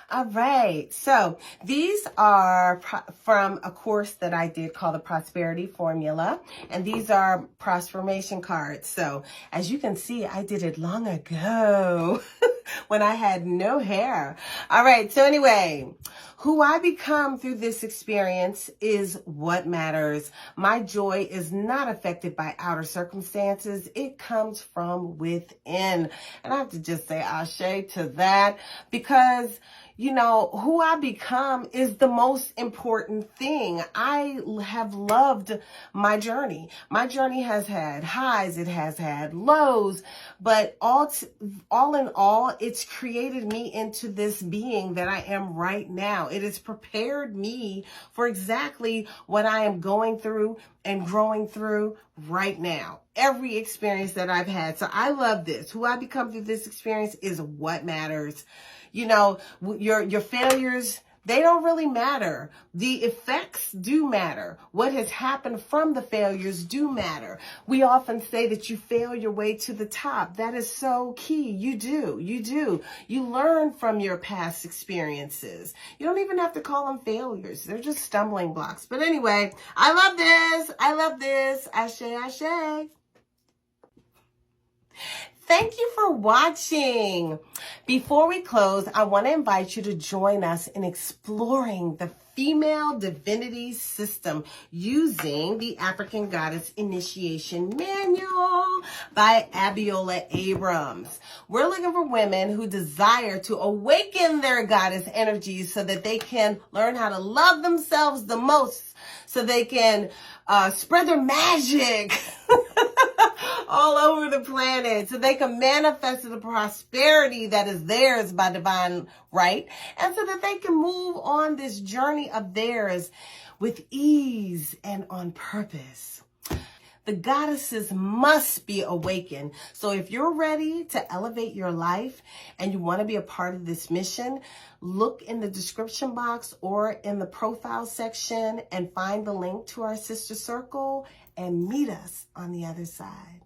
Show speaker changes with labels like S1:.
S1: All right, so these are from a course that I did called the Prosperity Formula, and these are transformation cards. So as you can see, I did it long ago when I had no hair. All right, so anyway, who I become through this experience is what matters. My joy is not affected by outer circumstances. It comes from within. And I have to just say ashe to that, because you know, who I become is the most important thing. I have loved my journey. My journey has had highs, it has had lows, but all in all, it's created me into this being that I am right now. It has prepared me for exactly what I am going through and growing through right now. Every experience that I've had. So I love this. Who I become through this experience is what matters. You know, your failures, they don't really matter. The effects do matter. What has happened from the failures do matter. We often say that you fail your way to the top. That is so key. You do. You learn from your past experiences. You don't even have to call them failures. They're just stumbling blocks. But anyway, I love this. I love this. Ashe, ashe. Thank you for watching. Before we close, I want to invite you to join us in exploring the female divinity system using the African Goddess Initiation Manual by Abiola Abrams. We're looking for women who desire to awaken their goddess energies so that they can learn how to love themselves the most, so they can spread their magic all over the planet, so they can manifest the prosperity that is theirs by divine right, and so that they can move on this journey of theirs with ease and on purpose. The goddesses must be awakened. So if you're ready to elevate your life and you want to be a part of this mission, look in the description box or in the profile section and find the link to our sister circle and meet us on the other side.